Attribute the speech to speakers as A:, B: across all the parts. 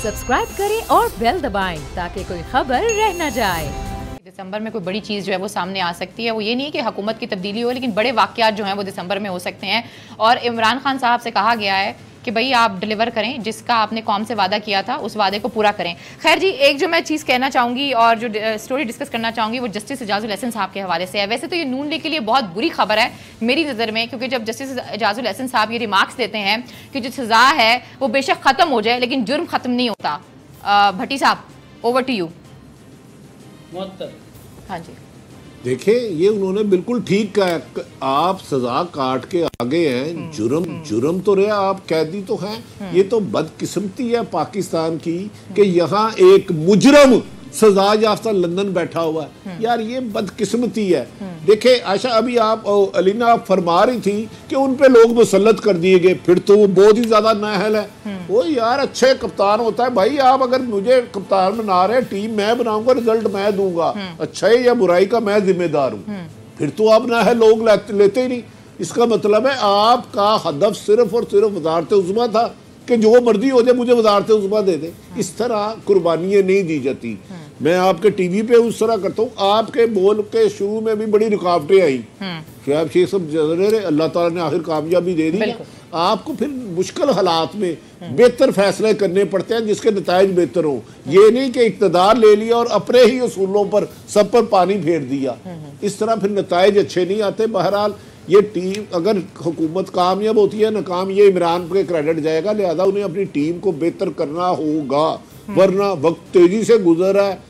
A: Subscribe करें और bell दबाएं ताकि कोई खबर रह न जाए।
B: दिसंबर में कोई बड़ी चीज़ जो है वो सामने आ सकती है। वो ये नहीं है कि हुकूमत की तब्दीली हो, लेकिन बड़े वाक़यात जो हैं वो दिसंबर में हो सकते हैं। और इमरान खान साहब से कहा गया है कि भाई आप डिलीवर करें, जिसका आपने कौम से वादा किया था उस वादे को पूरा करें। खैर जी, एक जो मैं चीज़ कहना चाहूँगी और जो स्टोरी डिस्कस करना चाहूँगी वो जस्टिस एजाजुल हसन साहब के हवाले से है। वैसे तो ये नून लीग के लिए बहुत बुरी खबर है मेरी नज़र में, क्योंकि जब जस्टिस एजाजुल हसन साहब ये रिमार्क्स देते हैं कि जो सज़ा है वो बेशक ख़त्म हो जाए लेकिन जुर्म ख़त्म नहीं होता। भट्टी साहब, ओवर टू यू। हाँ जी,
C: देखिए ये उन्होंने बिल्कुल ठीक कहा। आप सजा काट के आगे हैं, जुर्म तो रहा, आप कैदी तो हैं। ये तो बदकिस्मती है पाकिस्तान की कि यहाँ एक मुजरम सजा याफ्ता लंदन बैठा हुआ है। यार ये बदकिस्मती है। देखिए आशा, अभी आप अलीना आप फरमा रही थी कि उन पे लोग मुसल्लत कर दिए गए, फिर तो वो बहुत ही ज्यादा नाअहल है। वो यार अच्छे कप्तान होता है भाई, आप अगर मुझे कप्तान बना रहे, टीम मैं बनाऊंगा, रिजल्ट मैं दूंगा, अच्छाई या बुराई का मैं जिम्मेदार हूँ, फिर तो आप नाअहल लोग लेते ही नहीं। इसका मतलब है आपका हदफ सिर्फ और सिर्फ वजारत उज़्मा था कि जो मर्जी हो जाए मुझे वजारत उज़्मा दे दे। इस तरह कुर्बानियां नहीं दी जाती। मैं आपके टीवी पे उस तरह करता हूँ। आपके बोल के शुरू में भी बड़ी रुकावटें आई कि आप शेख सब रहे, अल्लाह ताला ने आखिर कामयाबी दे दी। आपको फिर मुश्किल हालात में बेहतर फैसले करने पड़ते हैं जिसके नताइज बेहतर हो। ये नहीं कि इक़्तिदार ले लिया और अपने ही उसूलों पर सब पर पानी फेर दिया। इस तरह फिर नताइज अच्छे नहीं आते। बहरहाल ये टीम अगर हुकूमत कामयाब होती है, नाकाम ये इमरान पे क्रेडिट जाएगा। लिहाजा उन्हें अपनी टीम को बेहतर करना होगा, वरना वक्त तेजी से गुजर रहा है।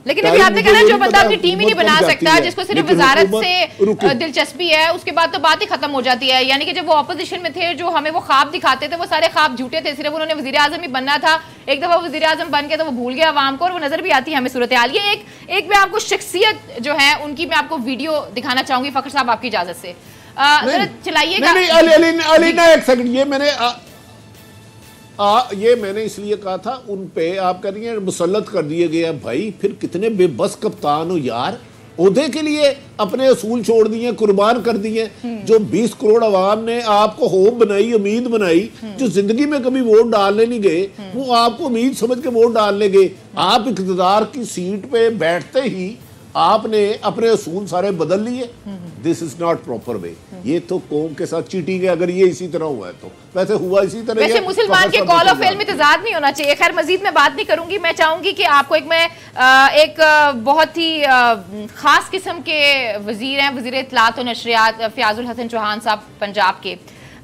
B: लेकिन अभी आपने कहा जो बंदा अपनी टीम ही नहीं बना सकता, जिसको सिर्फ वजारत से दिलचस्पी है, उसके बाद तो बात ही खत्म हो जाती है। यानी कि जब वो ऑपोजिशन में थे, जो हमें वो ख्वाब दिखाते थे, वो सारे ख्वाब झूठे थे। सिर्फ उन्होंने वजीर आजम ही बनना था। एक दफा वजीर आजम बन के तो वो भूल गया आवाम को, और वो नजर भी आती है हमें सूरत हाल। ये एक मैं आपको शख्सियत जो है उनकी मैं आपको वीडियो दिखाना चाहूंगी फखर साहब, आपकी इजाजत से चलाइएगा।
C: अलीना एक सेकंड, ये मैंने इसलिए कहा था उन पे आप कह रही हैं मुसल्लत कर दिए गए हैं। भाई फिर कितने बेबस कप्तान हो यार, ओहदे के लिए अपने असूल छोड़ दिए, कुर्बान कर दिए। जो 20 करोड़ अवाम ने आपको होप बनाई, उम्मीद बनाई, जो जिंदगी में कभी वोट डालने नहीं गए, वो आपको उम्मीद समझ के वोट डालने गए। आप इक़्तिदार की सीट पे बैठते ही आपने अपने असूल सारे बदल लिए। This is not proper way. ये तो कौम के साथ चीटिंग है अगर ये इसी तरह हुआ है तो। वैसे हुआ इसी तरह।
B: वैसे मुसलमान के कॉल ऑफ फेल में तजाद नहीं होना चाहिए। खैर मजीद मैं बात नहीं करूंगी। मैं चाहूंगी कि आपको एक बहुत ही खास किस्म के वजीर हैं, वजीर इत्तलात और नशरियात फयाजुल हसन चौहान साहब पंजाब के।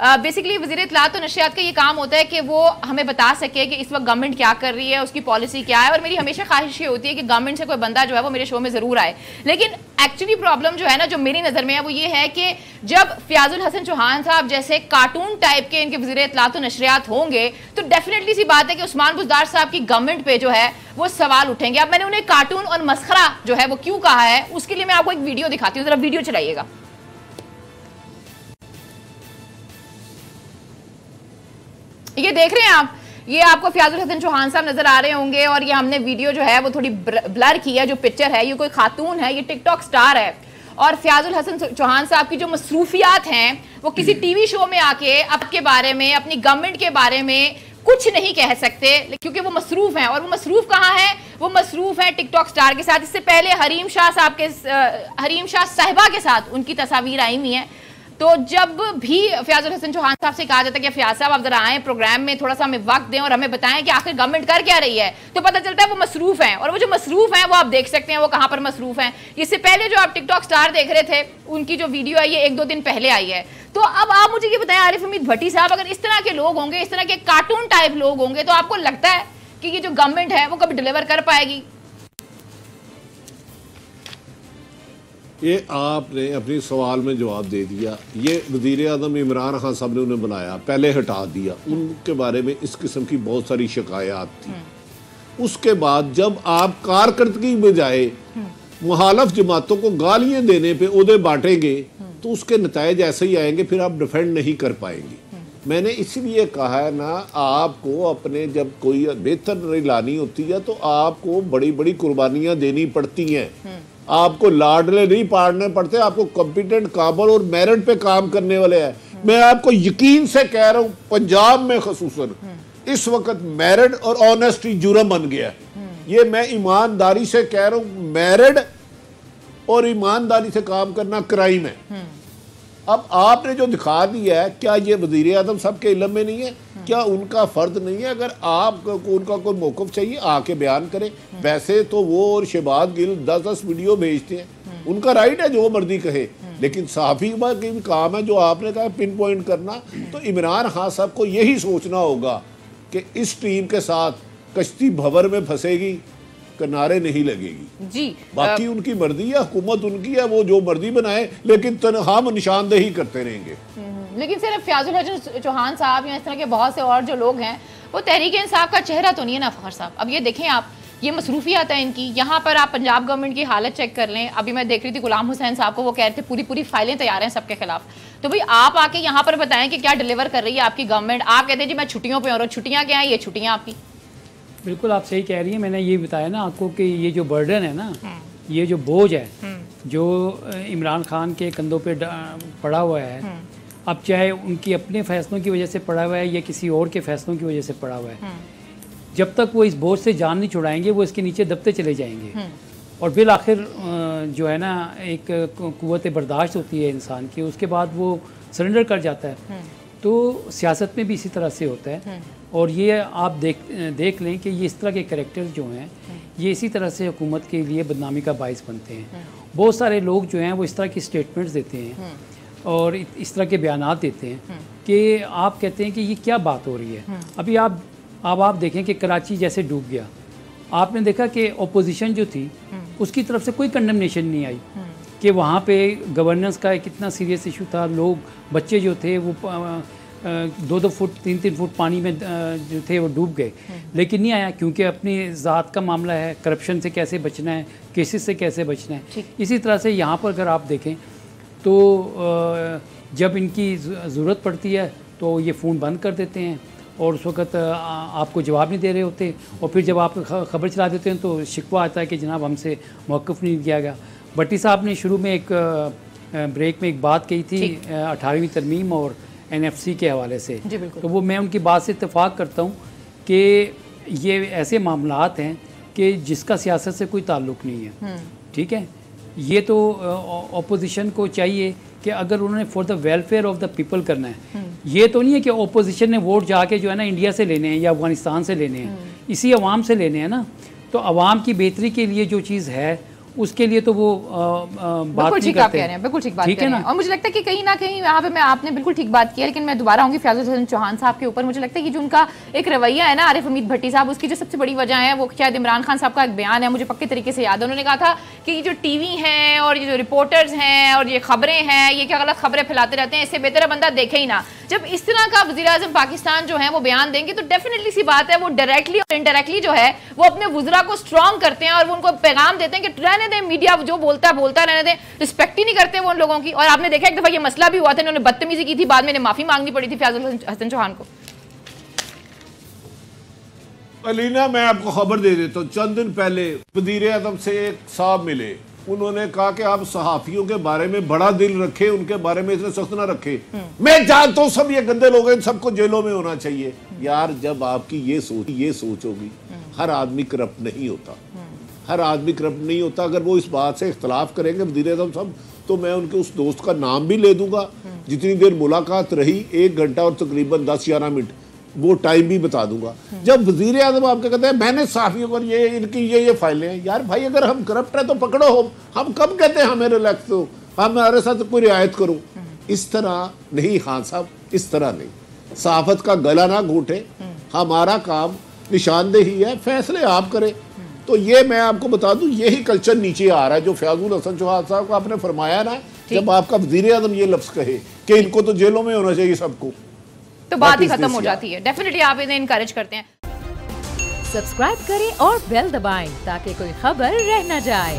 B: बेसिकली वज़ीर इत्तलात और नशरियात का ये काम होता है कि वो हमें बता सके कि इस वक्त गवर्नमेंट क्या कर रही है, उसकी पॉलिसी क्या है। और मेरी हमेशा ख्वाहिश ये होती है कि गवर्नमेंट से कोई बंदा जो है वो मेरे शो में ज़रूर आए। लेकिन एक्चुअली प्रॉब्लम जो है ना, जो मेरी नज़र में है, वो ये है कि जब फयाजुल हसन चौहान साहब जैसे कार्टून टाइप के इनके वज़ीर इत्तलात और नशरियात होंगे तो डेफिनेटली सी बात है कि उस्मान बुज़दार साहब की गवर्नमेंट पे जो है वो सवाल उठेंगे। अब मैंने उन्हें कार्टून और मस्खरा जो है वो क्यों कहा है, उसके लिए मैं आपको एक वीडियो दिखाती हूँ। ज़रा वीडियो चलाइएगा। ये देख रहे हैं आप, ये आपको फयाजुल हसन चौहान साहब नजर आ रहे होंगे। और ये हमने वीडियो जो है वो थोड़ी ब्लर की है। जो पिक्चर है ये कोई खातून है, ये टिकटॉक स्टार है। और फयाजुल हसन चौहान साहब की जो मसरूफियात हैं वो किसी टीवी शो में आके आपके बारे में, अपनी गवर्नमेंट के बारे में कुछ नहीं कह सकते, क्योंकि वो मसरूफ हैं। और वो मसरूफ कहाँ है? वो मसरूफ है टिकटॉक स्टार के साथ। इससे पहले हरीम शाह साहिबा के साथ उनकी तस्वीर आई हुई है। तो जब भी फयाजुल हसन चौहान साहब से कहा जाता है कि फयाज साहब आप जरा आए प्रोग्राम में, थोड़ा सा हमें वक्त दें और हमें बताएं कि आखिर गवर्नमेंट कर क्या रही है, तो पता चलता है वो मसरूफ हैं। और वो जो मसरूफ हैं वो आप देख सकते हैं वो कहाँ पर मसरूफ हैं। इससे पहले जो आप टिकटॉक स्टार देख रहे थे उनकी जो वीडियो है ये 1-2 दिन पहले आई है। तो अब आप मुझे ये बताएं आरिफ हमीद भट्टी साहब, अगर इस तरह के लोग होंगे, इस तरह के कार्टून टाइप लोग होंगे, तो आपको लगता है कि ये जो गवर्नमेंट है वो कभी डिलीवर कर पाएगी?
C: ये आपने अपने सवाल में जवाब दे दिया। ये वज़ीर आज़म इमरान खान साहब ने उन्हें बनाया, पहले हटा दिया। उनके बारे में इस किस्म की बहुत सारी शिकायत थी। उसके बाद जब आप कारकर्दगी बजाय मुखालिफ जमातों को गालियां देने पे उहदे बांटेंगे तो उसके नतायज ऐसे ही आएंगे, फिर आप डिफेंड नहीं कर पाएंगे। मैंने इसलिए कहा है ना, आपको अपने जब कोई बेहतर लानी होती है तो आपको बड़ी बड़ी कुर्बानियां देनी पड़ती हैं। आपको लाडले नहीं पाड़ने पड़ते, आपको कॉम्पिटेंट काबल और मेरिट पे काम करने वाले हैं। मैं आपको यकीन से कह रहा हूँ पंजाब में खसूसन इस वक्त मैरिड और ऑनेस्टी जुर्म बन गया। ये मैं ईमानदारी से कह रहा हूं, मैरिड और ईमानदारी से काम करना क्राइम है। अब आपने जो दिखा दिया है, क्या ये वजीर आजम साहब के इल्म में नहीं है? क्या उनका फर्ज नहीं है? अगर आपको उनका कोई मौक़िफ़ चाहिए आके बयान करें। वैसे तो वो और शहबाज गिल 10-10 वीडियो भेजते हैं, उनका राइट है जो मर्जी कहे, लेकिन सहाफ़ी का भी काम है जो आपने कहा पिन पॉइंट करना। तो इमरान खान साहब को यही सोचना होगा कि इस टीम के साथ कश्ती भंवर में फंसेगी, किनारे नहीं लगेगी
B: जी।
C: बाकी उनकी मर्जी है, हुकूमत उनकी है, वो जो मर्जी बनाए, लेकिन हम निशानदेही करते रहेंगे।
B: लेकिन सिर्फ फ्याजुल हसन चौहान साहब या इस तरह के बहुत से और जो लोग हैं वो तहरीक इंसाफ का चेहरा तो नहीं है ना फ़खर साहब। अब ये देखें आप, ये मसरूफियात है इनकी। यहाँ पर आप पंजाब गवर्नमेंट की हालत चेक कर लें। अभी मैं देख रही थी गुलाम हुसैन साहब को, वो कह रहे थे पूरी फाइलें तैयार हैं सबके खिलाफ। तो भाई आप आके यहाँ पर बताएं कि क्या डिलीवर कर रही है आपकी गवर्नमेंट। आप कहते हैं जी मैं छुट्टियों पर, और छुट्टियाँ क्या हैं? ये छुट्टियाँ आपकी।
D: बिल्कुल आप सही कह रही हैं। मैंने ये बताया ना आपको कि ये जो बर्डन है ना, ये जो बोझ है जो इमरान खान के कंधों पे पड़ा हुआ है, अब चाहे उनकी अपने फैसलों की वजह से पड़ा हुआ है या किसी और के फैसलों की वजह से पड़ा हुआ है, जब तक वो इस बोझ से जान नहीं छुड़ाएंगे वो इसके नीचे दबते चले जाएंगे। और बिल आखिर जो है ना एक कुव्वत बर्दाश्त होती है इंसान की, उसके बाद वो सरेंडर कर जाता है। तो सियासत में भी इसी तरह से होता है। और ये आप देख लें कि ये इस तरह के कैरेक्टर्स जो हैं ये इसी तरह से हुकूमत के लिए बदनामी का बाइस बनते हैं। बहुत सारे लोग जो हैं वो इस तरह की स्टेटमेंट्स देते हैं और इस तरह के बयानात देते हैं कि आप कहते हैं कि ये क्या बात हो रही है। अभी आप देखें कि कराची जैसे डूब गया, आपने देखा कि ओपोजिशन जो थी उसकी तरफ से कोई कंडमनेशन नहीं आई कि वहाँ पे गवर्नेंस का एक इतना सीरियस इशू था। लोग, बच्चे जो थे वो 2-2 फुट 3-3 फुट पानी में जो थे वो डूब गए, लेकिन नहीं आया क्योंकि अपनी ज़ात का मामला है, करप्शन से कैसे बचना है, केसेस से कैसे बचना है। इसी तरह से यहाँ पर अगर आप देखें तो जब इनकी ज़रूरत पड़ती है तो ये फ़ोन बंद कर देते हैं और उस वक़्त आपको जवाब नहीं दे रहे होते, और फिर जब आप खबर चला देते हैं तो शिकवा आता है कि जनाब हमसे मौक़िफ़ नहीं दिया गया। भट्टी साहब ने शुरू में एक ब्रेक में एक बात कही थी 18वीं तरमीम और NFC के हवाले से, तो वो मैं उनकी बात से इत्तेफाक करता हूँ कि ये ऐसे मामलात हैं कि जिसका सियासत से कोई ताल्लुक़ नहीं है। ठीक है, ये तो ऑपोजिशन को चाहिए कि अगर उन्होंने for the welfare of the people करना है, ये तो नहीं है कि ऑपोजिशन ने वोट जाके जो है ना इंडिया से लेने हैं या अफगानिस्तान से लेने हैं, इसी अवाम से लेने हैं ना। तो अवाम की बेहतरी के लिए जो चीज़ है उसके लिए तो वो बात नहीं करते हैं।
B: बिल्कुल ठीक बात कह रहे हैं। और मुझे लगता है कि कहीं ना कहीं यहाँ पे मैं आपने बिल्कुल ठीक बात की है, लेकिन मैं दोबारा आऊँगी फ्याजुल हसन चौहान साहब के ऊपर। मुझे लगता है कि जो उनका एक रवैया है ना आरिफ हमीद भट्टी साहब, उसकी जो सबसे बड़ी वजह है वो शायद इमरान खान साहब का एक बयान है, मुझे पक्के तरीके से याद है। उन्होंने कहा था कि ये जो TV हैं और ये जो रिपोर्टर्स हैं और ये खबरें हैं, ये क्या गलत खबरें फैलाते रहते हैं, इससे बेहतर बंदा देखे ही ना। जब इस तरह का वज़ीर आज़म पाकिस्तान जो है वो बयान देंगे तो डेफिनेटली सी बात है वो डायरेक्टली और इनडायरेक्टली जो है वो अपने वज़रा को स्ट्रॉन्ग करते हैं और वो उनको पैगाम देते हैं कि रहने दें, मीडिया जो बोलता रहने दें, रिस्पेक्ट ही नहीं करते वो उन लोगों की। और आपने देखा एक दफा ये मसला भी हुआ था, इन्होंने बदतमीजी की थी, बाद में माफी मांगनी पड़ी थी फ्याजुल हसन चौहान को।
C: अलीना, मैं आपको खबर दे देता हूँ, चंद दिन पहले वज़ीर आज़म से एक साहब मिले, उन्होंने कहा कि आप सहाफियों के बारे में बड़ा दिल रखे, उनके बारे में इतने सख्त ना रखे। मैं जानता हूँ सब ये गंदे लोग हैं, सबको जेलों में होना चाहिए। यार जब आपकी ये सोच होगी, हर आदमी करप्ट नहीं होता, हर आदमी करप्ट नहीं होता। अगर वो इस बात से इख्तलाफ करेंगे वज़ीर आज़म साहब, तो मैं उनके उस दोस्त का नाम भी ले दूंगा जितनी देर मुलाकात रही, 1 घंटा और तकरीबन 10-11 मिनट, वो टाइम भी बता दूंगा। जब वज़ीर आज़म आपके कहते हैं मैंने सहाफ़ियों पर ये इनकी ये फाइलें हैं, यार भाई अगर हम करप्ट है तो पकड़ो। हम कब कहते हैं हमें रिलैक्स दो, हमारे साथ कोई रियायत करो। इस तरह नहीं खान साहब, इस तरह नहीं। सहाफ़त का गला ना घोटे, हमारा काम निशानदेही है, फैसले आप करें। तो ये मैं आपको बता दूं, यही कल्चर नीचे आ रहा है जो फ्याजुल हसन चौहान साहब को आपने फरमाया ना, जब आपका वज़ीर आज़म ये लफ्ज़ कहे कि इनको तो जेलों में होना चाहिए सबको,
B: तो बात ही खत्म हो जाती है। डेफिनेटली आप इन्हें इनकरेज करते हैं।
A: सब्सक्राइब करें और बेल दबाएं ताकि कोई खबर रह न जाए।